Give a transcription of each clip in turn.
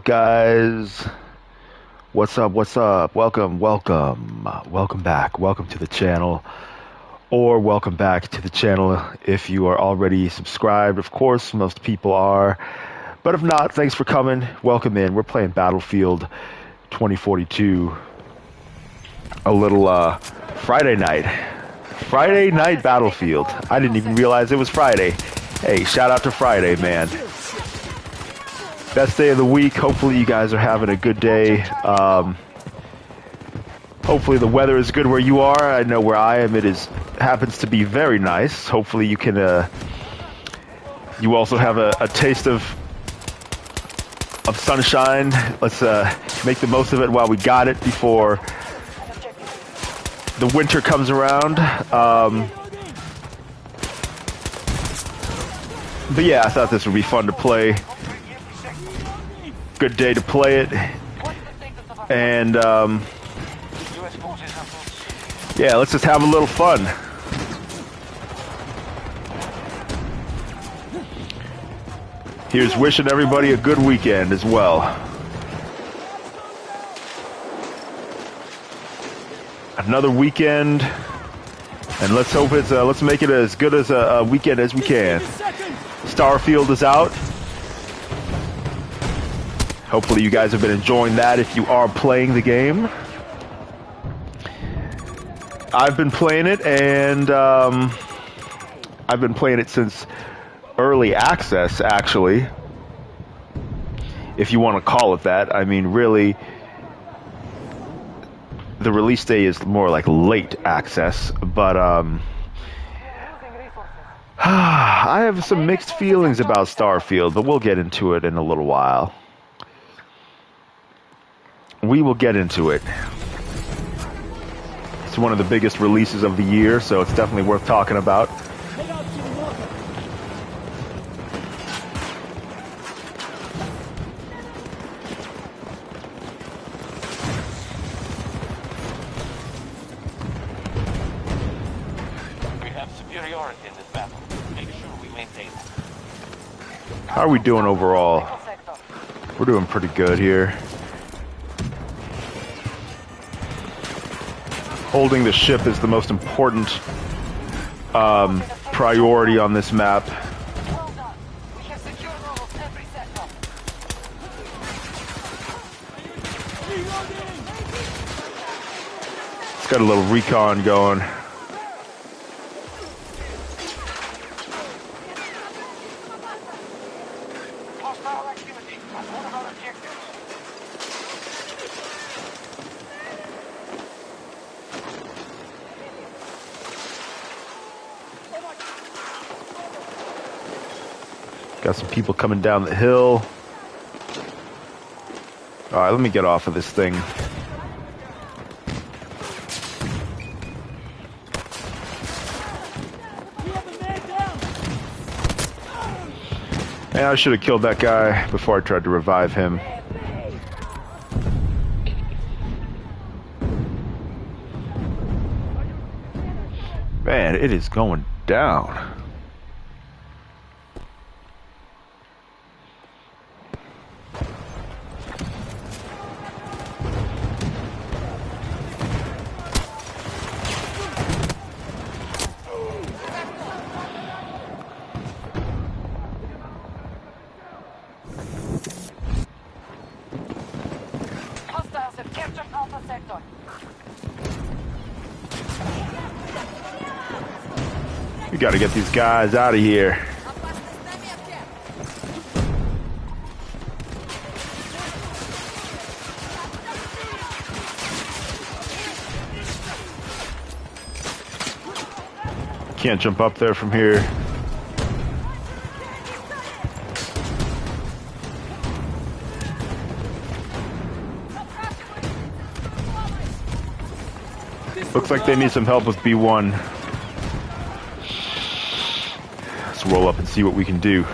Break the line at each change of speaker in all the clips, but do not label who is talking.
guys? What's up? What's up? Welcome back. Welcome to the channel, or welcome back to the channel if you are already subscribed. Of course, most people are, but if not, thanks for coming. Welcome in. We're playing Battlefield 2042. A little Friday night Battlefield. I didn't even realize it was Friday. Hey, shout out to Friday, man. Best day of the week. Hopefully you guys are having a good day. Hopefully the weather is good where you are. I know where I am, happens to be very nice. Hopefully you can you also have a taste of sunshine. Let's make the most of it while we got it before the winter comes around. But yeah, I thought this would be fun to play. Good day to play it. And yeah, let's just have a little fun. Here's wishing everybody a good weekend as well. Another weekend, and let's hope let's make it as good as a weekend as we can. Starfield is out. Hopefully you guys have been enjoying that if you are playing the game. I've been playing it, and I've been playing it since early access, actually. If you want to call it that. I mean, really, the release day is more like late access, but I have some mixed feelings about Starfield, but we'll get into it in a little while. We will get into it. It's one of the biggest releases of the year, so it's definitely worth talking about.
We have superiority in this battle. Make sure we maintain it.
How are we doing overall? We're doing pretty good here. Holding the ship is the most important priority on this map. It's got a little recon going. Got some people coming down the hill. Alright, let me get off of this thing. Man, I should have killed that guy before I tried to revive him. Man, it is going down. We gotta get these guys out of here. Can't jump up there from here. Looks like they need some help with B1. Let's roll up and see what we can do.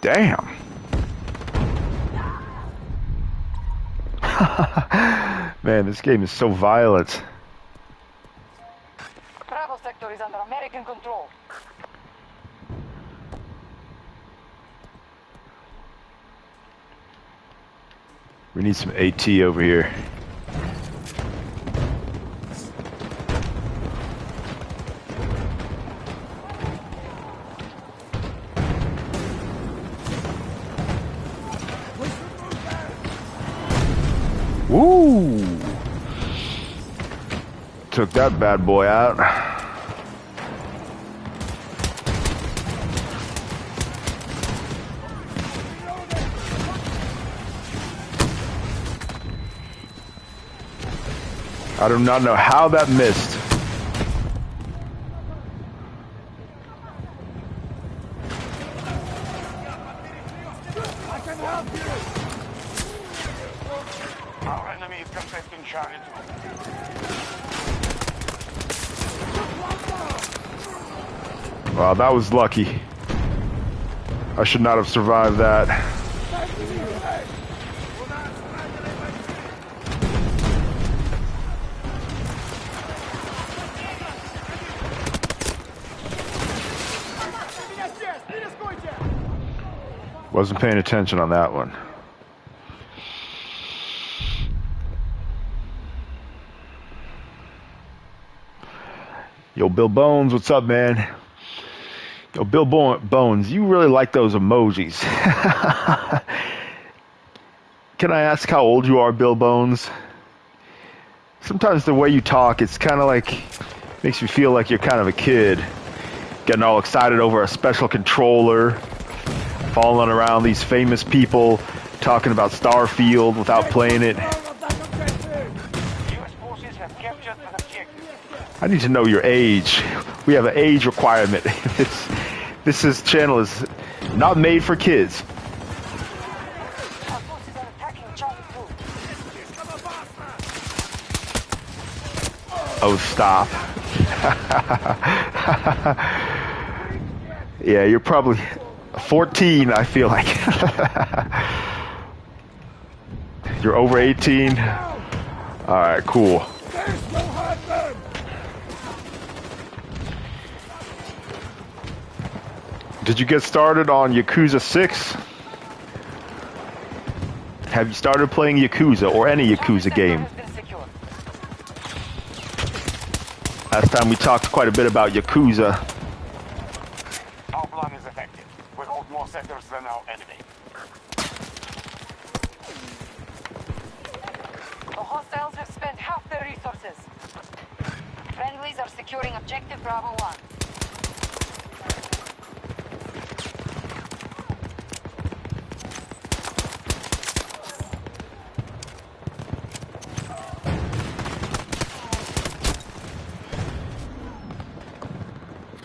Damn. Man, this game is so violent.
Bravo sector is under American control.
We need some AT over here. Woo! Took that bad boy out. I do not know how that missed.
I can help you!
Our enemy is contesting Charlie 2.
Wow, that was lucky. I should not have survived that. Wasn't paying attention on that one. Yo, Bill Bones, what's up, man? Yo, Bill Bones, you really like those emojis. Can I ask how old you are, Bill Bones? Sometimes the way you talk, it's kind of like, makes me feel like you're kind of a kid. Getting all excited over a special controller, following around these famous people, talking about Starfield without playing it.
US forces have captured an objective.
I need to know your age. We have an age requirement. This channel is not made for kids.
Our forces are attacking Charlie 2.
Oh, stop. Yeah, you're probably 14, I feel like. You're over 18? Alright, cool. Did you get started on Yakuza 6? Have you started playing Yakuza or any Yakuza game? Last time we talked quite a bit about Yakuza.
Our plan is effective. We hold more sectors than our enemy.
The hostiles have spent half their resources. Friendlies are securing objective Bravo 1.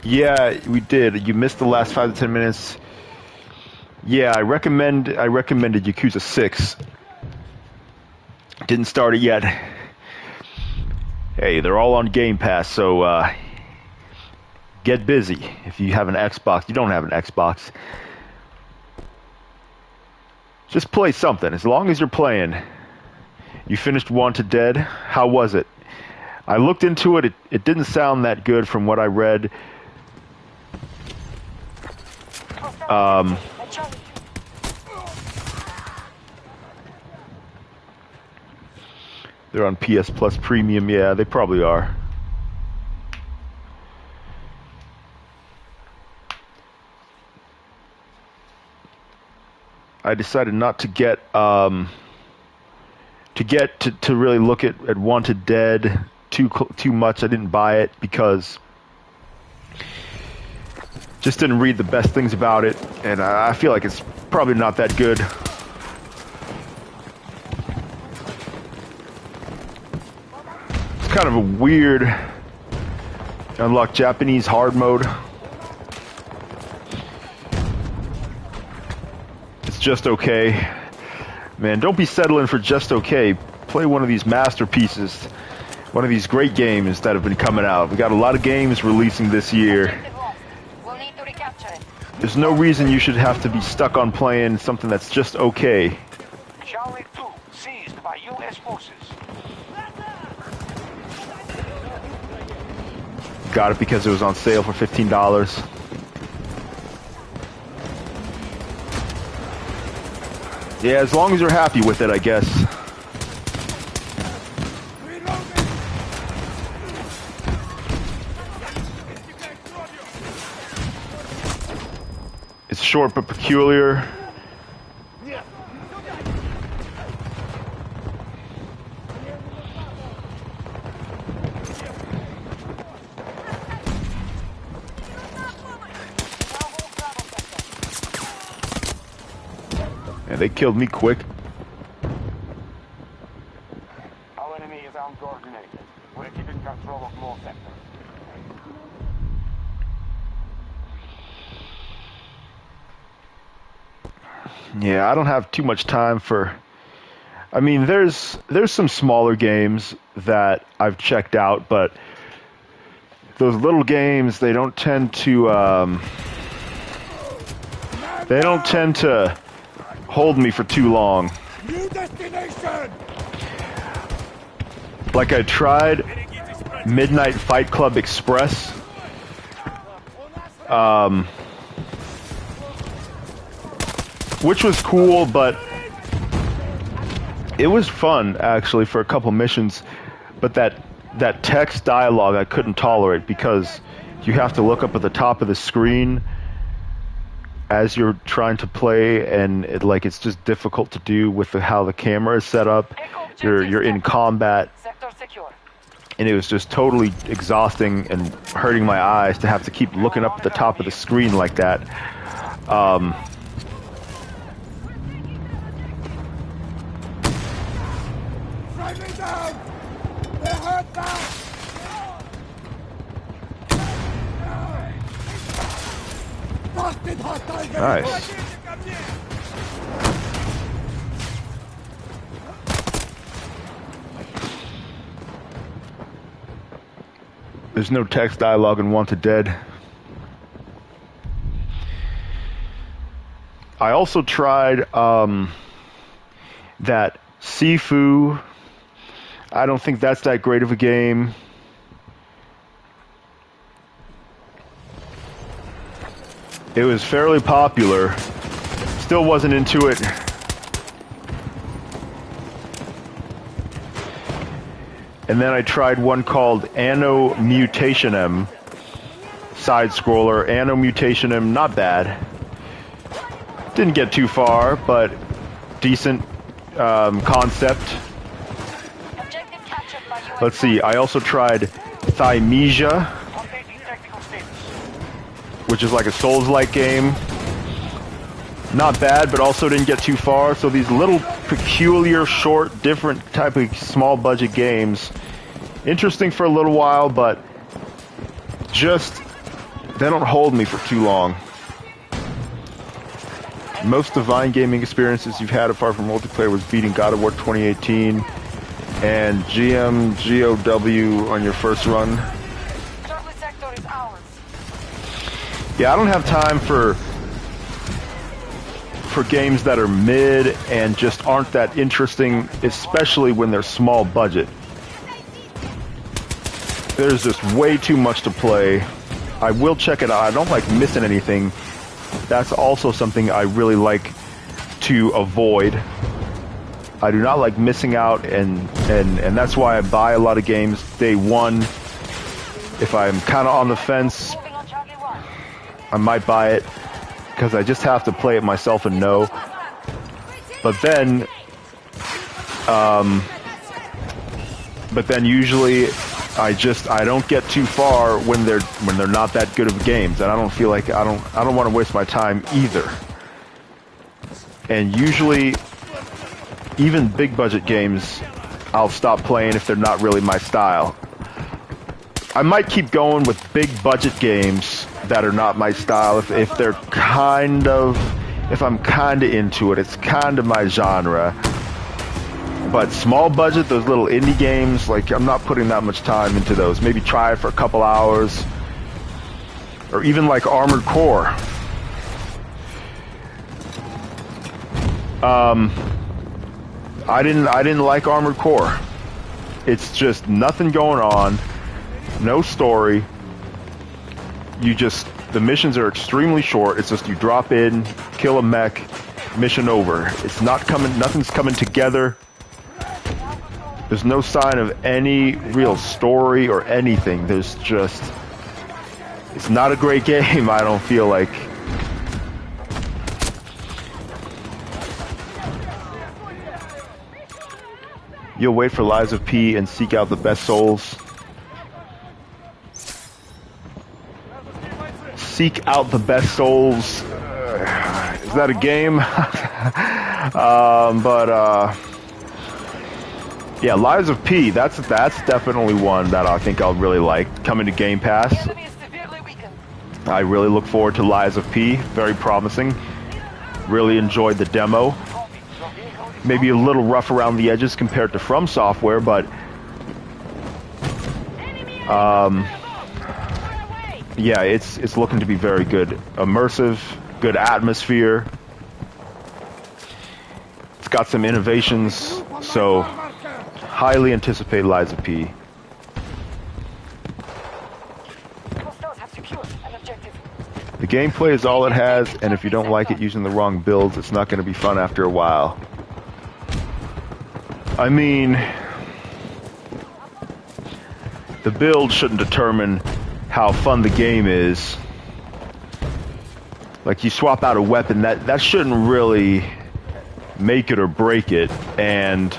Yeah, we did. You missed the last 5 to 10 minutes. Yeah, I recommended Yakuza 6. Didn't start it yet. Hey, they're all on Game Pass, so get busy. If you have an Xbox, you don't have an Xbox, just play something. As long as you're playing. You finished Wanted Dead. How was it? I looked into it. It didn't sound that good from what I read. They're on PS Plus Premium. Yeah, they probably are. I decided not to get to really look at Wanted Dead too much. I didn't buy it because just didn't read the best things about it, and I feel like it's probably not that good. It's kind of a weird unlock Japanese hard mode. It's just okay. Man, don't be settling for just okay. Play one of these masterpieces, one of these great games that have been coming out. We got a lot of games releasing this year.
We'll need to recapture it.
There's no reason you should have to be stuck on playing something that's just okay.
Charlie 2 seized by US forces.
Got it because it was on sale for $15. Yeah, as long as you're happy with it, I guess. It's short but peculiar. And they killed me quick.
Our enemy is uncoordinated. We're keeping control of more sectors.
Yeah, I don't have too much time for... I mean, there's some smaller games that I've checked out, but those little games, they don't tend to hold me for too long.
New destination!
Like I tried Midnight Fight Club Express. Which was cool, but it was fun actually for a couple missions. But that text dialogue I couldn't tolerate because you have to look up at the top of the screen as you're trying to play, and it's just difficult to do with how the camera is set up. You're in combat, and it was just totally exhausting and hurting my eyes to have to keep looking up at the top of the screen like that. Nice. There's no text dialogue in Wanted Dead. I also tried that Sifu. I don't think that's that great of a game. It was fairly popular. Still wasn't into it. And then I tried one called Anno Mutationem. Side-scroller. Anno Mutationem, not bad. Didn't get too far, but decent concept. Let's see, I also tried Thymesia, which is like a Souls-like game. Not bad, but also didn't get too far. So these little peculiar, short, different type of small budget games, interesting for a little while, but just, they don't hold me for too long. Most divine gaming experiences you've had apart from multiplayer was beating God of War 2018 and GOW on your first run. Yeah, I don't have time for games that are mid and just aren't that interesting, especially when they're small budget. There's just way too much to play. I will check it out. I don't like missing anything. That's also something I really like to avoid. I do not like missing out, and that's why I buy a lot of games day one. If I'm kind of on the fence, I might buy it because I just have to play it myself and know. But then usually I don't get too far when they're not that good of games, and I don't feel like I don't want to waste my time either. And usually, even big budget games, I'll stop playing if they're not really my style. I might keep going with big budget games that are not my style if they're if I'm kind of into it, it's kind of my genre. But small budget, those little indie games, like I'm not putting that much time into those. Maybe try it for a couple hours, or even like Armored Core. I didn't like Armored Core. It's just nothing going on, no story, the missions are extremely short. It's just you drop in, kill a mech, mission over. It's not coming, nothing's coming together. There's no sign of any real story or anything. There's just, it's not a great game, I don't feel like. You'll wait for Lives of P and seek out the best souls. Seek out the best souls. Is that a game? Yeah, Lives of P. That's definitely one that I think I'll really like. Coming to Game Pass. I really look forward to Lives of P. Very promising. Really enjoyed the demo. Maybe a little rough around the edges compared to From Software, but yeah, it's looking to be very good. Immersive, good atmosphere. It's got some innovations, so highly anticipate Lives of P. The gameplay is all it has, and if you don't like it using the wrong builds, it's not going to be fun after a while. I mean, the build shouldn't determine how fun the game is. Like, you swap out a weapon, that shouldn't really make it or break it, and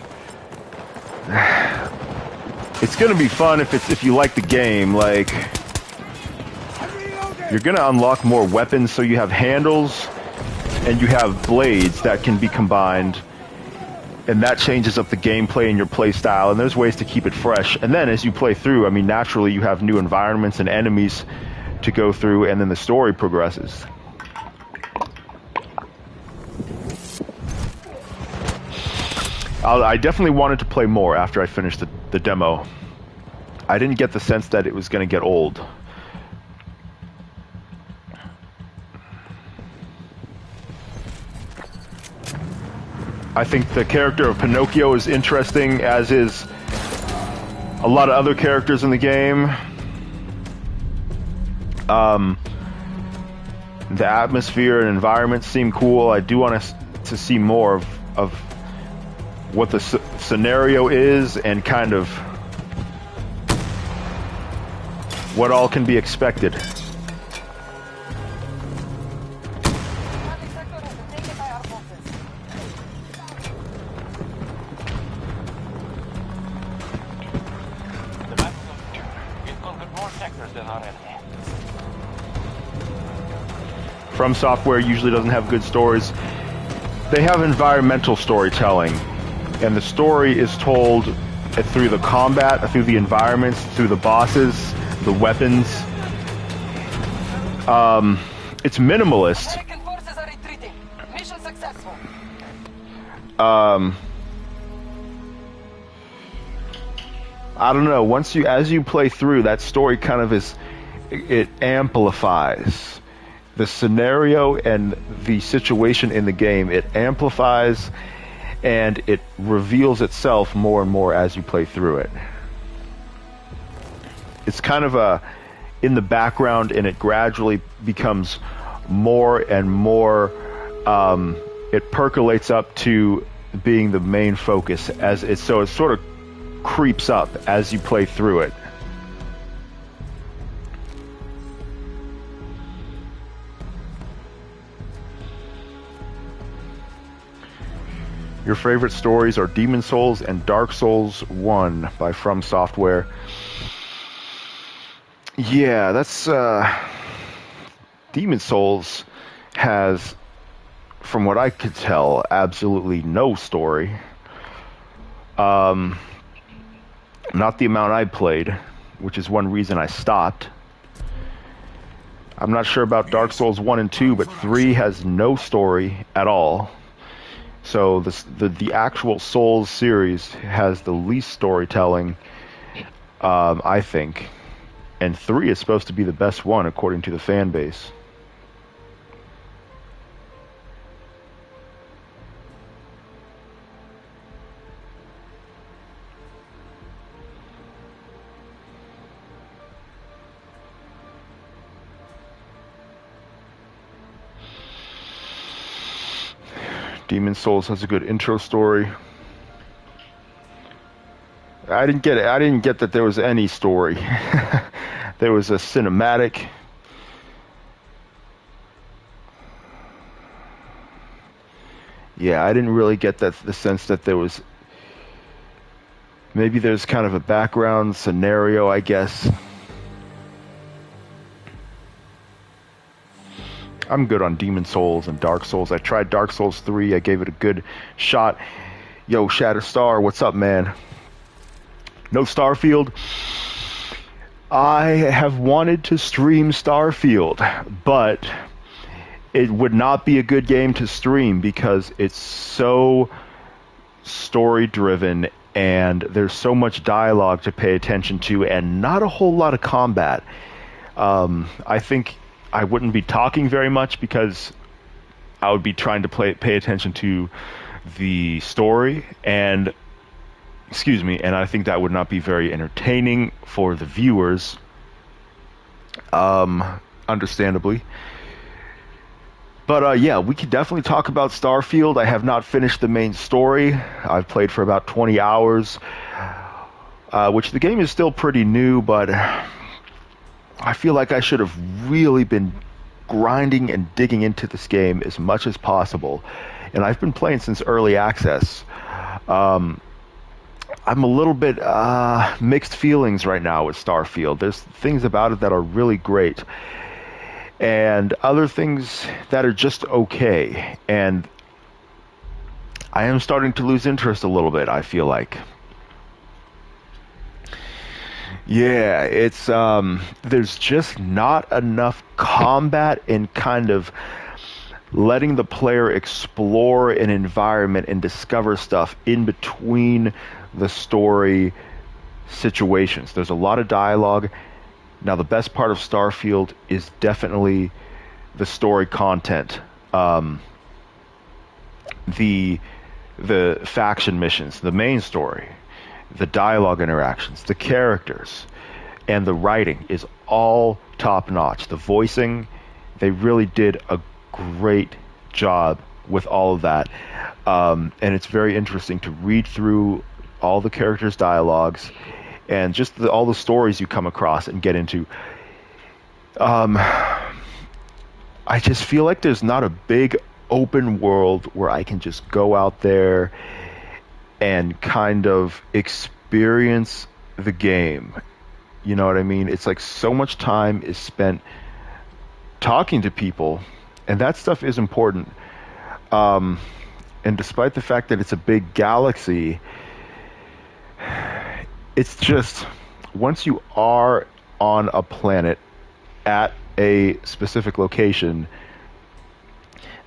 it's gonna be fun if you like the game. Like, you're gonna unlock more weapons, so you have handles and you have blades that can be combined, and that changes up the gameplay and your play style, and there's ways to keep it fresh. And then as you play through, I mean, naturally you have new environments and enemies to go through, and then the story progresses. I definitely wanted to play more after I finished the demo. I didn't get the sense that it was going to get old. I think the character of Pinocchio is interesting, as is a lot of other characters in the game. The atmosphere and environment seem cool. I do want to see more of what the scenario is and kind of what all can be expected. From Software usually doesn't have good stories. They have environmental storytelling, and the story is told through the combat, through the environments, through the bosses, the weapons. It's minimalist.
American forces are retreating. Mission successful.
I don't know. As you play through, that story kind of it amplifies the scenario and the situation in the game. It amplifies and it reveals itself more and more as you play through it. It's kind of in the background, and it gradually becomes more and more, it percolates up to being the main focus, so it sort of creeps up as you play through it. Your favorite stories are Demon Souls and Dark Souls 1 by From Software. Yeah, that's Demon Souls has, from what I could tell, absolutely no story. Not the amount I played, which is one reason I stopped. I'm not sure about Dark Souls 1 and 2, but 3 has no story at all. So the actual Souls series has the least storytelling, I think. And 3 is supposed to be the best one, according to the fan base. Demon Souls has a good intro story. I didn't get it. I didn't get that there was any story. There was a cinematic. Yeah, I didn't really get that the sense that there was. Maybe there's kind of a background scenario, I guess. I'm good on Demon Souls and Dark Souls. I tried Dark Souls 3. I gave it a good shot. Yo, Shatterstar, what's up, man? No Starfield. I have wanted to stream Starfield, but it would not be a good game to stream because it's so story driven and there's so much dialogue to pay attention to and not a whole lot of combat. I think I wouldn't be talking very much because I would be trying to pay attention to the story and I think that would not be very entertaining for the viewers, understandably. But yeah, we could definitely talk about Starfield. I have not finished the main story. I've played for about 20 hours, which the game is still pretty new, but I feel like I should have really been grinding and digging into this game as much as possible. And I've been playing since early access. I'm a little bit mixed feelings right now with Starfield. There's things about it that are really great, and other things that are just okay. And I am starting to lose interest a little bit, I feel like. Yeah, it's there's just not enough combat and kind of letting the player explore an environment and discover stuff in between the story situations. There's a lot of dialogue. Now, the best part of Starfield is definitely the story content. The faction missions, the main story, the dialogue interactions, the characters, and the writing is all top notch. The voicing, they really did a great job with all of that. And it's very interesting to read through all the characters' dialogues and just all the stories you come across and get into. I just feel like there's not a big open world where I can just go out there and kind of experience the game. You know what I mean? It's like so much time is spent talking to people, and that stuff is important. And despite the fact that it's a big galaxy, it's just, once you are on a planet at a specific location,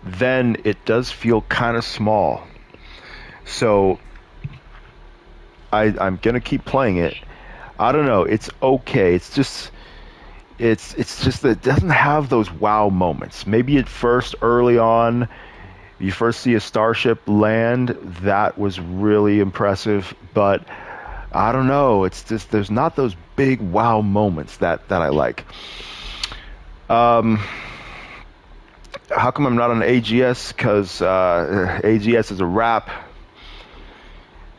then it does feel kind of small. So I'm gonna keep playing it. I don't know, it's okay. It's just that it doesn't have those wow moments. Maybe at first, early on, you first see a starship land, that was really impressive, but I don't know, it's just there's not those big wow moments that I like. How come I'm not on AGS? Because AGS is a wrap.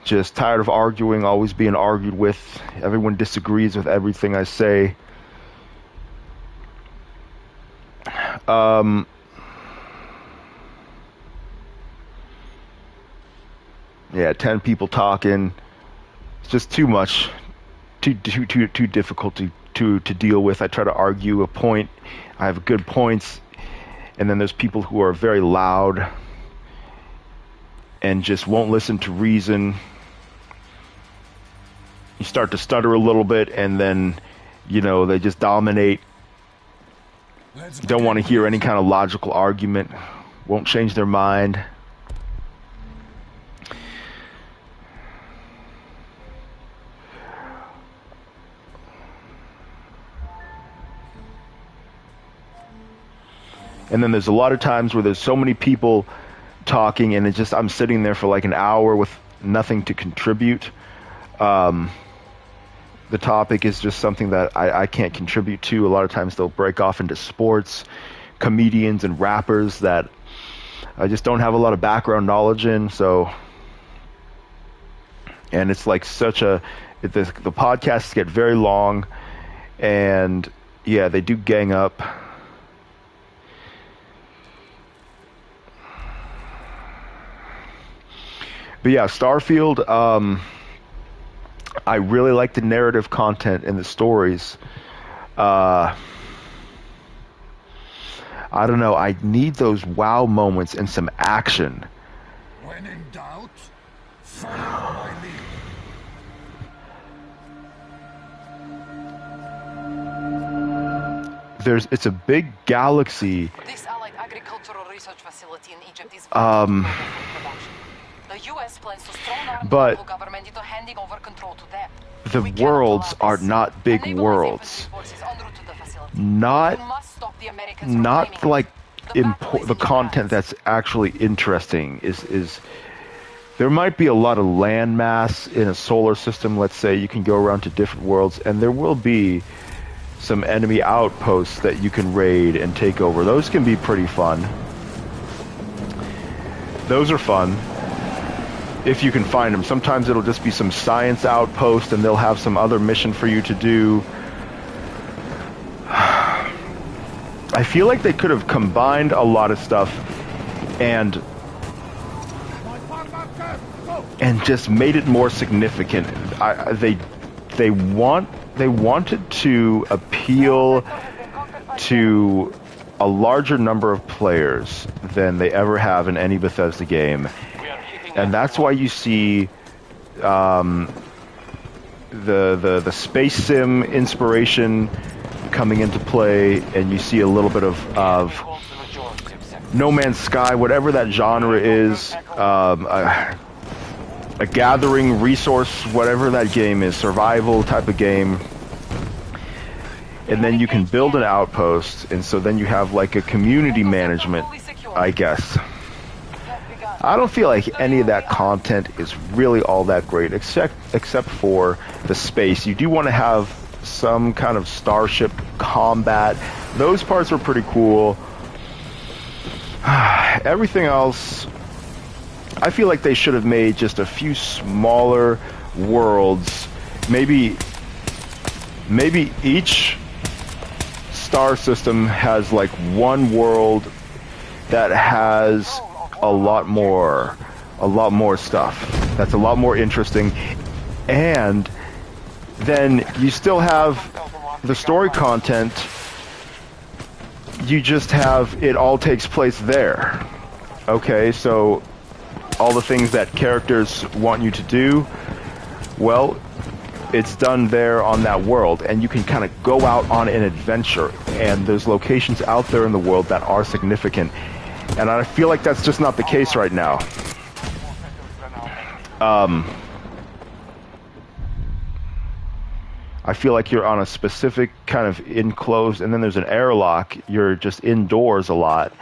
Just tired of arguing, always being argued with. Everyone disagrees with everything I say. Yeah, 10 people talking. It's just too much, too difficult to deal with. I try to argue a point. I have good points, and then there's people who are very loud and just won't listen to reason. You start to stutter a little bit, and then, you know, they just dominate. You don't want to hear any kind of logical argument. Won't change their mind. And then there's a lot of times where there's so many people talking, and it's just, I'm sitting there for like an hour with nothing to contribute. The topic is just something that I can't contribute to. A lot of times they'll break off into sports, comedians and rappers that I just don't have a lot of background knowledge in. So, and it's like such a the podcasts get very long, and yeah, they do gang up. But yeah, Starfield, I really like the narrative content and the stories. I don't know, I need those wow moments and some action.
When in doubt, follow my lead.
It's a big galaxy.
This Allied agricultural research facility in Egypt is production. The US plans to strong arm the
But
local government into handing over control to them.
the
We cannot
worlds
allow
are
this.
not big
Enable
worlds.
infantry forces en route to the facility.
Not
We must stop the Americans from claiming
not like
it. The battle is
the
in your
content
hands.
that's actually interesting is there might be a lot of landmass in a solar system. Let's say you can go around to different worlds, and there will be some enemy outposts that you can raid and take over. Those can be pretty fun. Those are fun if you can find them. Sometimes it'll just be some science outpost, and they'll have some other mission for you to do. I feel like they could have combined a lot of stuff and just made it more significant. They wanted to appeal to a larger number of players than they ever have in any Bethesda game, and that's why you see the space sim inspiration coming into play, and you see a little bit of No Man's Sky, whatever that genre is, a gathering resource, whatever that game is, survival type of game. And then you can build an outpost, and so then you have like a community management, I guess. I don't feel like any of that content is really all that great, except for the space. You do want to have some kind of starship combat. Those parts are pretty cool. Everything else, I feel like they should have made just a few smaller worlds. Maybe each star system has like one world that has a lot more stuff. That's a lot more interesting. And then you still have the story content. You just have, it all takes place there. Okay, so all the things that characters want you to do, well, it's done there on that world, and you can kind of go out on an adventure, and there's locations out there in the world that are significant, and I feel like that's just not the case right now. I feel like you're on a specific kind of enclosed, and then there's an airlock. You're just indoors a lot.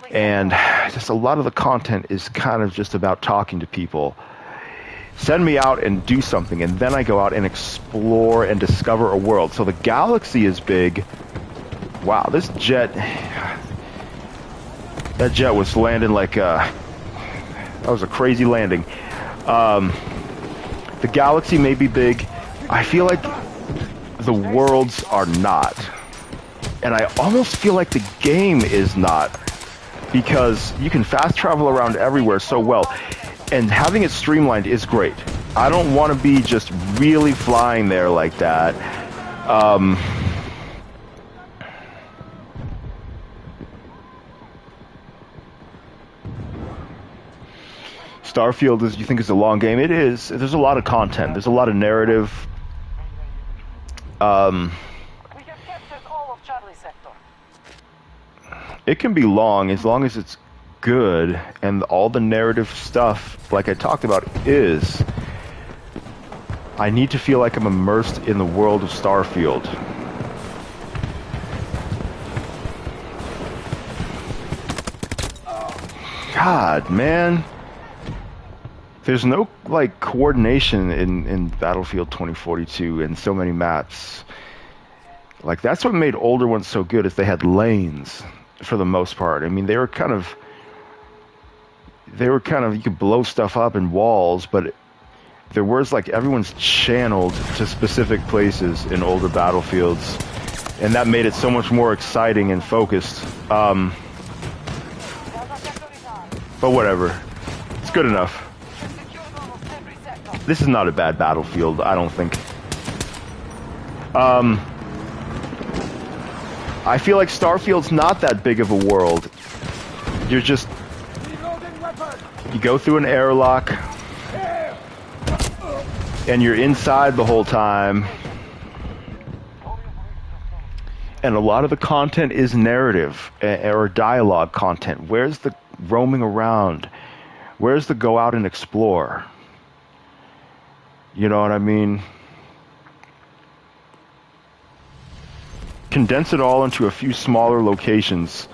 And just a lot of the content is kind of just about talking to people. Send me out and do something, and then I go out and explore and discover a world. So the galaxy is big. Wow, this jet... That jet was landing like that was a crazy landing. The galaxy may be big. I feel like the worlds are not. And I almost feel like the game is not, because you can fast travel around everywhere so well. And having it streamlined is great. I don't want to be just really flying there like that. Starfield you think is a long game? It is. There's a lot of content. There's a lot of narrative.
We have captured all of Charlie Sector.
It can be long as it's good, and all the narrative stuff, like I talked about, is. I need to feel like I'm immersed in the world of Starfield. God, man. There's no, like, coordination in Battlefield 2042 and so many maps. Like, that's what made older ones so good, is they had lanes. for the most part. I mean, they were kind of you could blow stuff up in walls, but there was like everyone's channeled to specific places in older battlefields, and that made it so much more exciting and focused. But whatever, it's good enough. This is not a bad battlefield, I don't think. I feel like Starfield's not that big of a world. You're just... You go through an airlock, and you're inside the whole time. And a lot of the content is narrative or dialogue content. Where's the roaming around? Where's the go out and explore? You know what I mean? Condense it all into a few smaller locations,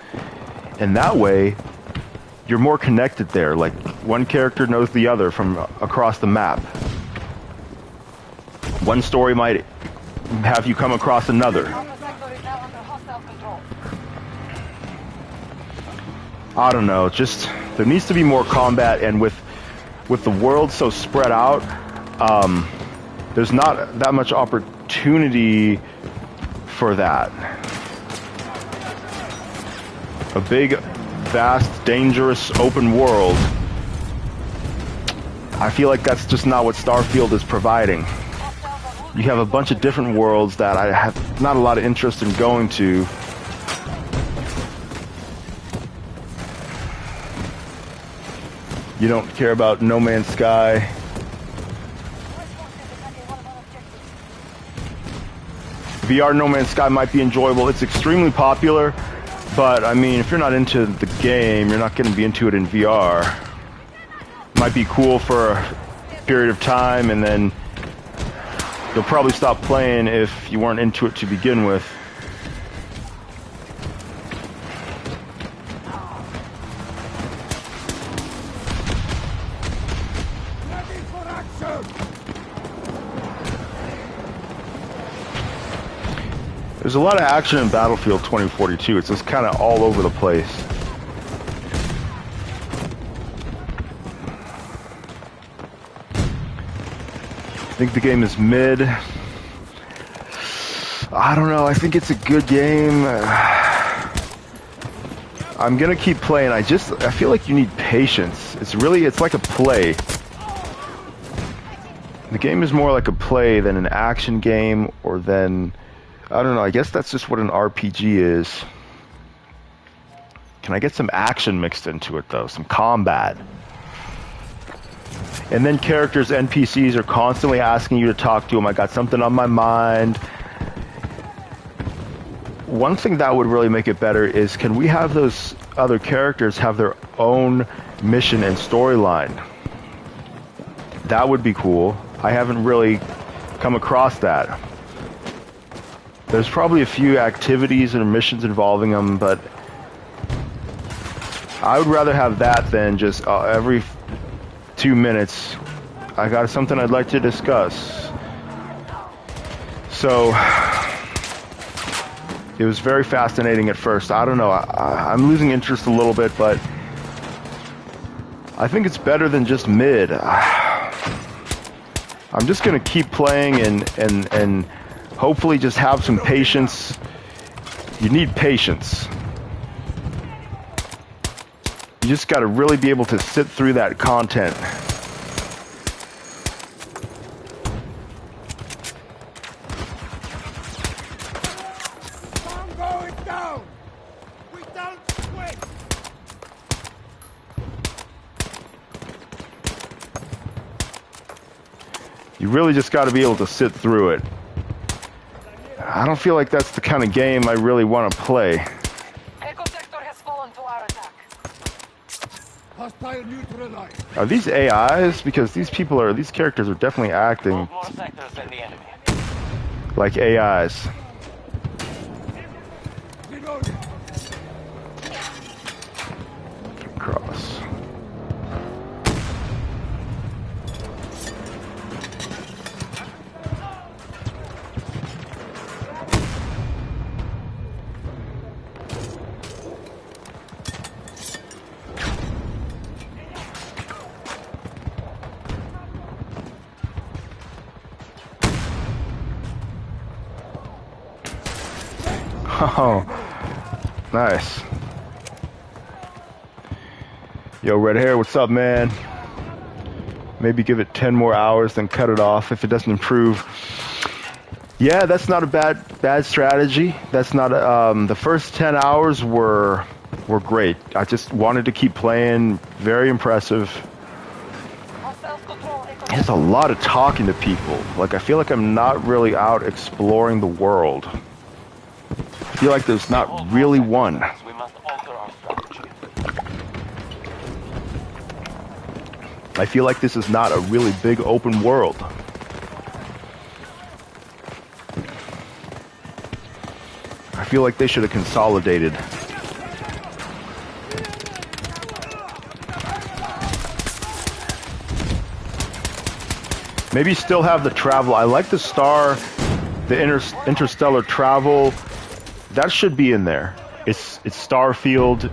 and that way you're more connected there. Like one character knows the other from across the map. One story might have you come across another. I don't know, just there needs to be more combat, and with the world so spread out, there's not that much opportunity for that. A big, vast, dangerous, open world. I feel like that's just not what Starfield is providing. You have a bunch of different worlds that I have not a lot of interest in going to. You don't care about No Man's Sky. VR No Man's Sky might be enjoyable. It's extremely popular, but I mean, if you're not into the game, you're not going to be into it in VR. Might be cool for a period of time, and then you'll probably stop playing if you weren't into it to begin with. There's a lot of action in Battlefield 2042. It's just kind of all over the place. I think the game is mid. I don't know. I think it's a good game. I'm gonna keep playing. I feel like you need patience. It's like a play. The game is more like a play than an action game, or than... I don't know, I guess that's just what an RPG is. Can I get some action mixed into it, though? Some combat. And then characters, NPCs, are constantly asking you to talk to them. I got something on my mind. One thing that would really make it better is, can we have those other characters have their own mission and storyline? That would be cool. I haven't really come across that. There's probably a few activities and missions involving them, but I would rather have that than just every 2 minutes, I got something I'd like to discuss. So, it was very fascinating at first. I don't know, I'm losing interest a little bit, but I think it's better than just mid. I'm just gonna keep playing and hopefully just have some patience. You need patience. You just got to really be able to sit through that content.
I'm going down. We don't quit.
You really just got to be able to sit through it. I don't feel like that's the kind of game I really want to play.
Echo sector has fallen to our attack.
Hostile neutralized.
Are these AIs? Because these characters are definitely acting
Hold more sectors than the enemy.
like AIs.
Reloading.
Cross. Oh, nice. Yo, red hair, what's up, man? Maybe give it 10 more hours, then cut it off if it doesn't improve. Yeah, that's not a bad strategy. That's not the first 10 hours were great. I just wanted to keep playing. Very impressive. There's a lot of talking to people. Like, I feel like I'm not really out exploring the world. I feel like there's not really one.
We must alter our strategy.
I feel like this is not a really big open world. I feel like they should have consolidated. Maybe still have the travel. I like the interstellar travel. That should be in there. It's Starfield,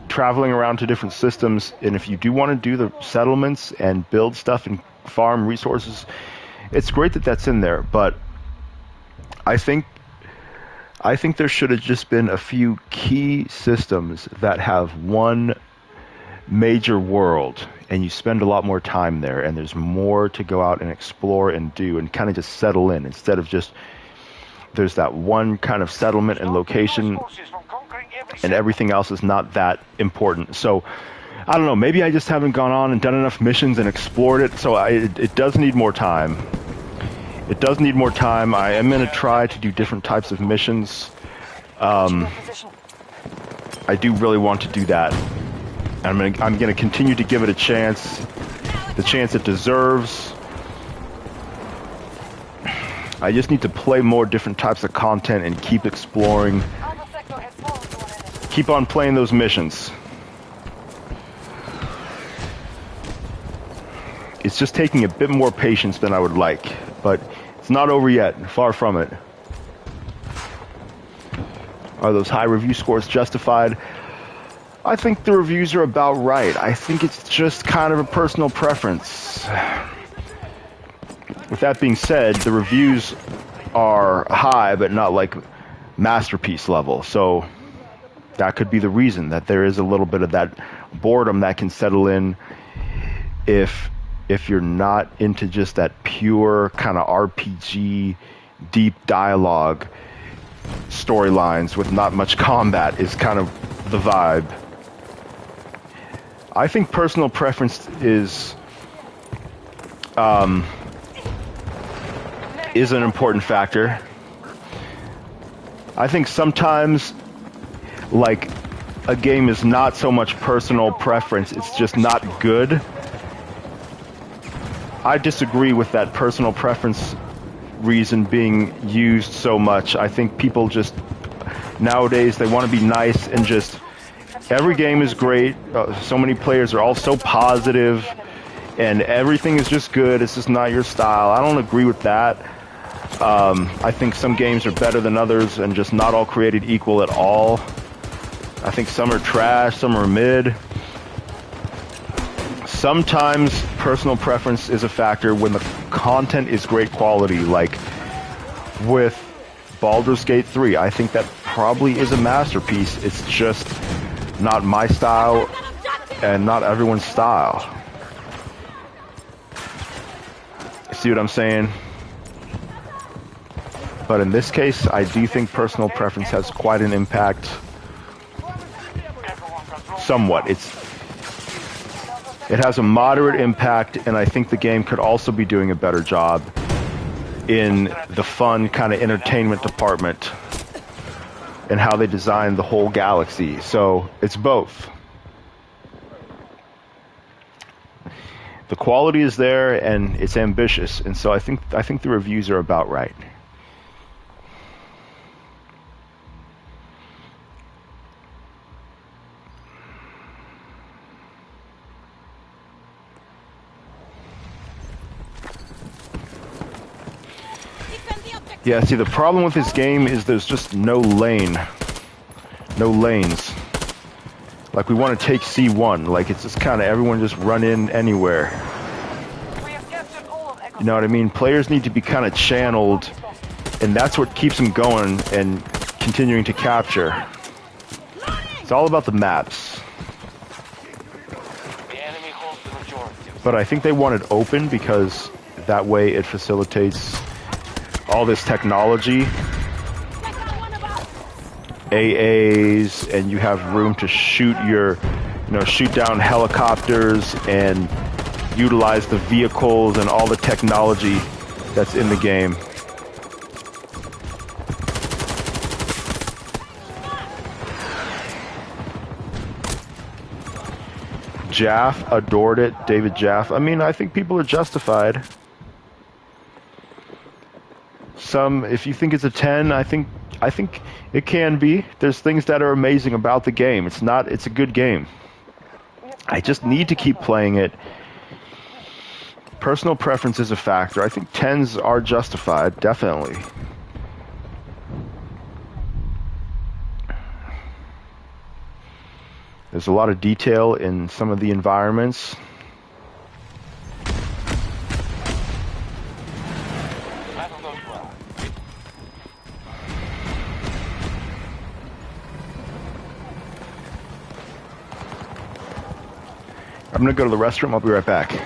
traveling around to different systems, and if you do want to do the settlements and build stuff and farm resources, it's great that that's in there. But I think there should have just been a few key systems that have one major world, and you spend a lot more time there, and there's more to go out and explore and do and kind of just settle in, instead of just there's that one kind of settlement and location and everything else is not that important. So I don't know, maybe I just haven't gone on and done enough missions and explored it. So it does need more time. It does need more time. I am going to try to do different types of missions. I do really want to do that. I'm going to continue to give it a chance, the chance it deserves. I just need to play more different types of content and keep exploring. Keep on playing those missions. It's just taking a bit more patience than I would like, but it's not over yet, far from it. Are those high review scores justified? I think the reviews are about right. I think it's just kind of a personal preference. With that being said, the reviews are high, but not like masterpiece level. So that could be the reason that there is a little bit of that boredom that can settle in if you're not into just that pure kind of RPG, deep dialogue storylines with not much combat is kind of the vibe. I think personal preference is an important factor. I think sometimes, like, a game is not so much personal preference, it's just not good. I disagree with that personal preference reason being used so much. I think people just, nowadays, they want to be nice and just, every game is great. So many players are all so positive, and everything is just good. It's just not your style. I don't agree with that. I think some games are better than others and just not all created equal at all. I think some are trash, some are mid. Sometimes personal preference is a factor when the content is great quality, like with Baldur's Gate 3. I think that probably is a masterpiece. It's just not my style and not everyone's style. See what I'm saying? But in this case, I do think personal preference has quite an impact. Somewhat. It has a moderate impact, and I think the game could also be doing a better job in the fun kind of entertainment department and how they design the whole galaxy. So it's both. The quality is there and it's ambitious, and so I think the reviews are about right. Yeah, see, the problem with this game is there's just no lanes. Like, we want to take C1, like, it's just kind of everyone just run in anywhere. You know what I mean? Players need to be kind of channeled, and that's what keeps them going and continuing to capture. It's all about the maps.
The enemy holds the majority.
But I think they want it open because that way it facilitates all this technology, AAs, and you have room to shoot your, shoot down helicopters and utilize the vehicles and all the technology that's in the game. Jaff adored it, David Jaff. I mean, I think people are justified. Some, if you think it's a 10, I think it can be. There's things that are amazing about the game. It's a good game. I just need to keep playing it. Personal preference is a factor. I think 10s are justified, definitely. There's a lot of detail in some of the environments. I'm gonna go to the restroom. I'll be right back.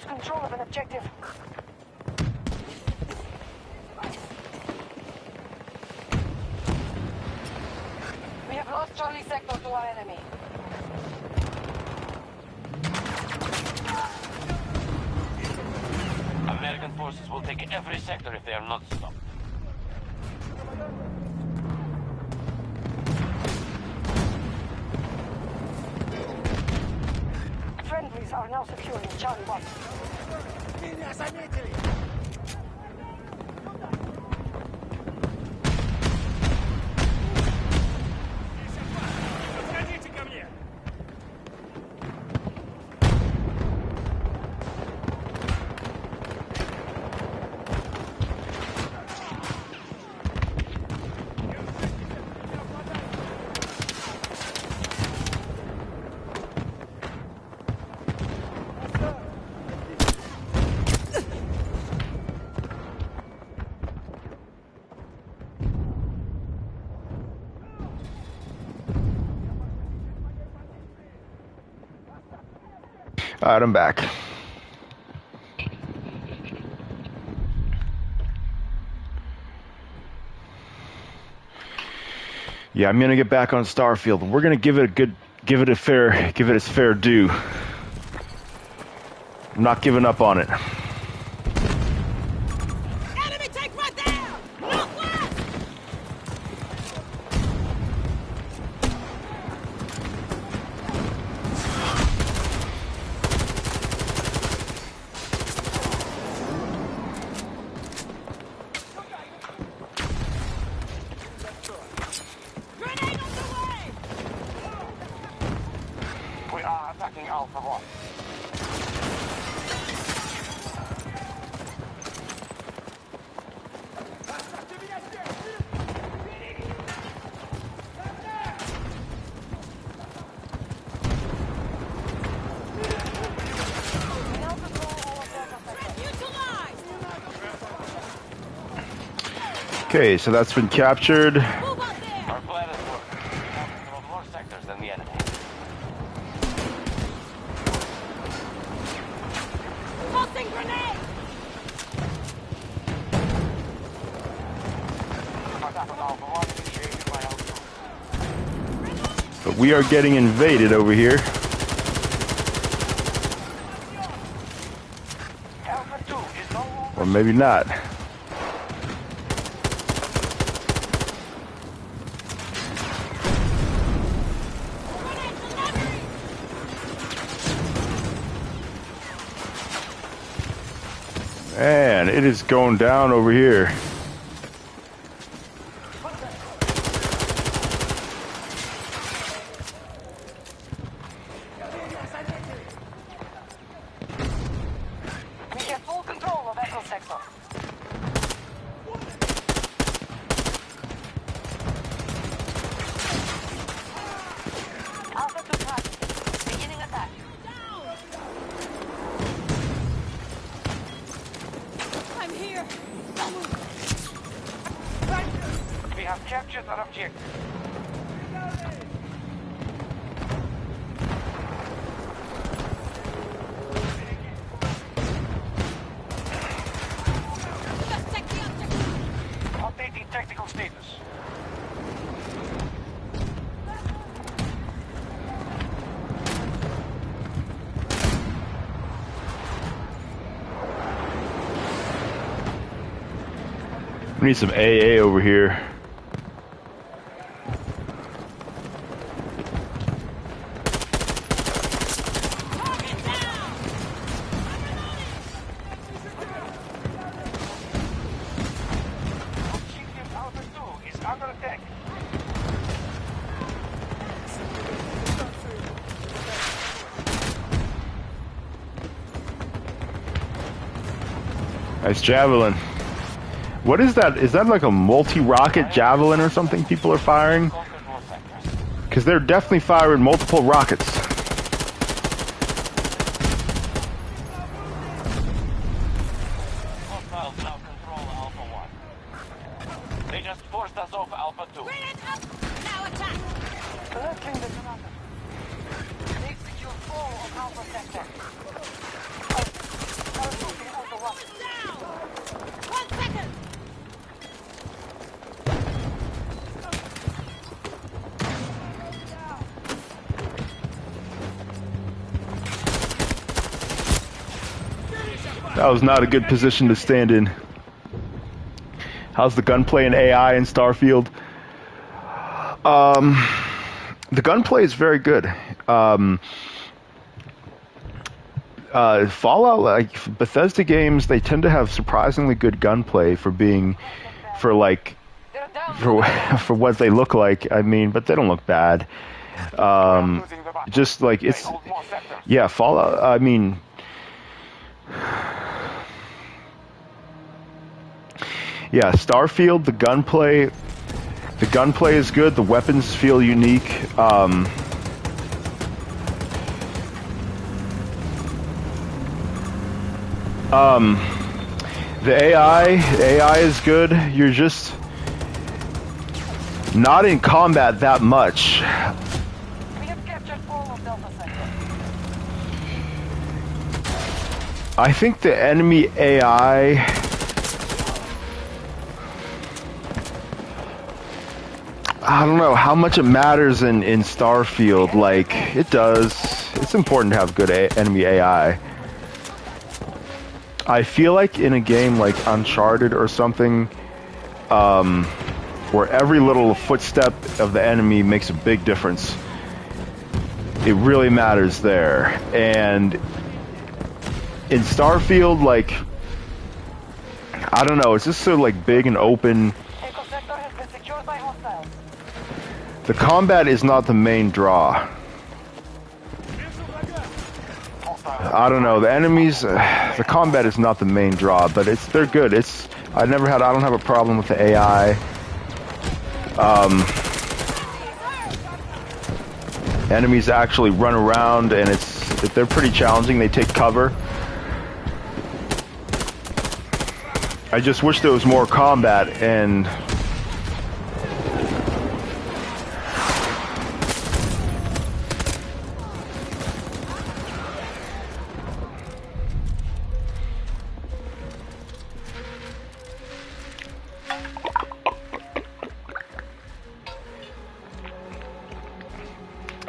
Control of an objective. We have lost Charlie sector to our enemy.
American forces will take every sector if they are not stopped.
Friendlies are now securing Charlie 1.
All right, I'm back. Yeah, I'm gonna get back on Starfield, and we're gonna give it its fair due. I'm not giving up on it.
Enemy tank right there! Northwest! Grenade on the way!
We are attacking Alpha 1.
Okay, so that's been captured.
Move out there!
Our plan is working. We have control more sectors than the enemy.
Tossing grenade!
Attack on Alpha 1 initiated by Alpha 2.
But we are getting invaded over here.
Alpha 2 is no longer...
Or maybe not. Man, it is going down over here.
We have full control of Echo sector. Alpha to target. Beginning attack.
I'm here.
We have captured an objective.
Just check the objective.
Updating technical status.
We need some AA over here.
Target down.
Objective Alpha 2 is under attack.
Nice javelin. What is that? Is that like a multi-rocket javelin or something people are firing?
Control sectors.
Because they're definitely firing multiple rockets.
Hostiles now control Alpha 1. They just forced us off Alpha 2.
Grenade up. Now attack.
Collecting the detonator. They've secured all of Alpha sector. Parachuting Alpha 1.
Down. 1 second.
That was not a good position to stand in. How's the gunplay and AI in Starfield? The gunplay is very good. Fallout, like Bethesda games, they tend to have surprisingly good gunplay for being, for like,
They're down.
for what they look like. I mean, but they don't look bad.
Losing the battle.
Just like
They
it's,
hold more sectors.
yeah, Fallout. I mean, yeah, Starfield. The gunplay is good. The weapons feel unique. The AI is good. You're just not in combat that much.
We have captured all of Delta sector.
I think the enemy AI, I don't know how much it matters in Starfield. Like, it does. It's important to have good enemy AI. I feel like in a game like Uncharted or something, where every little footstep of the enemy makes a big difference, it really matters there. And in Starfield, like, I don't know, it's just so like big and open.
Echo sector has been secured by hostiles.
The combat is not the main draw. I don't know, the enemies, the combat is not the main draw, but they're good. I don't have a problem with the AI. Enemies actually run around and they're pretty challenging. They take cover. I just wish there was more combat and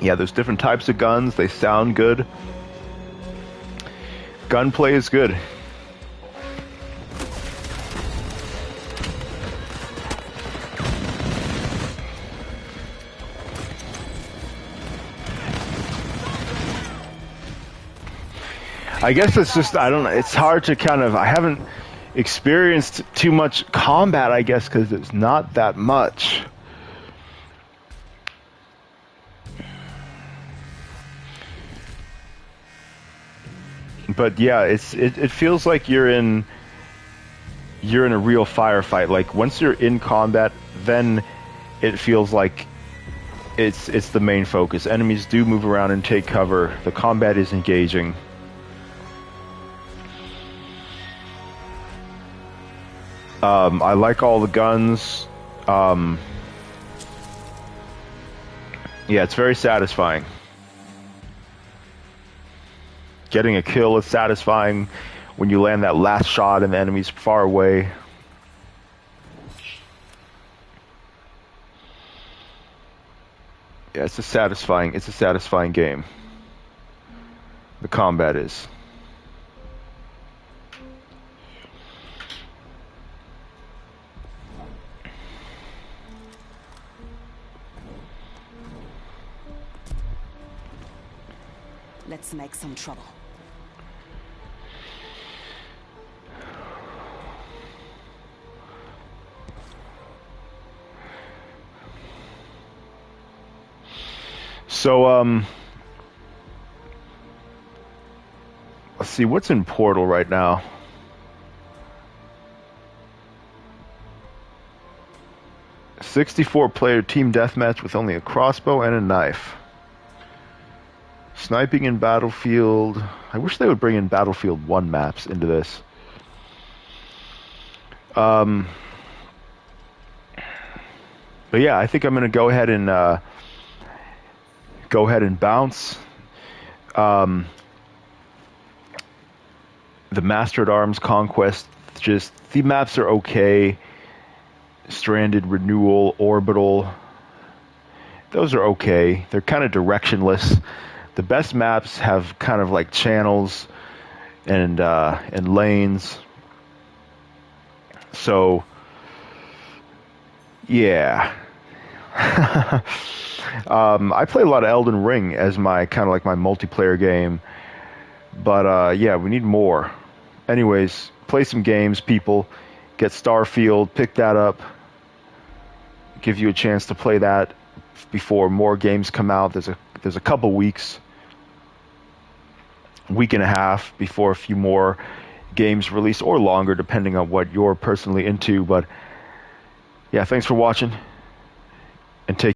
yeah, there's different types of guns. They sound good. Gunplay is good. I guess it's just, I don't know, it's hard to kind of, I haven't experienced too much combat, I guess, because it's not that much. But yeah, it feels like you're in a real firefight. Like once you're in combat, then it feels like it's the main focus. Enemies do move around and take cover. The combat is engaging. I like all the guns. Yeah, it's very satisfying. Getting a kill is satisfying when you land that last shot and the enemy's far away. Yeah, it's a satisfying game. The combat is.
Let's make some trouble.
So, let's see, what's in Portal right now? A 64-player team deathmatch with only a crossbow and a knife. Sniping in Battlefield. I wish they would bring in Battlefield 1 maps into this. But yeah, I think I'm gonna go ahead and bounce. The Master at Arms Conquest, just the maps are okay. Stranded, Renewal, Orbital, those are okay. They're kind of directionless. The best maps have kind of like channels and lanes. So yeah. I play a lot of Elden Ring as my kind of like my multiplayer game, but yeah, we need more. Anyways, play some games, people. Get Starfield, pick that up. Give you a chance to play that before more games come out. There's a couple weeks, week and a half before a few more games release, or longer depending on what you're personally into. But yeah, thanks for watching, and take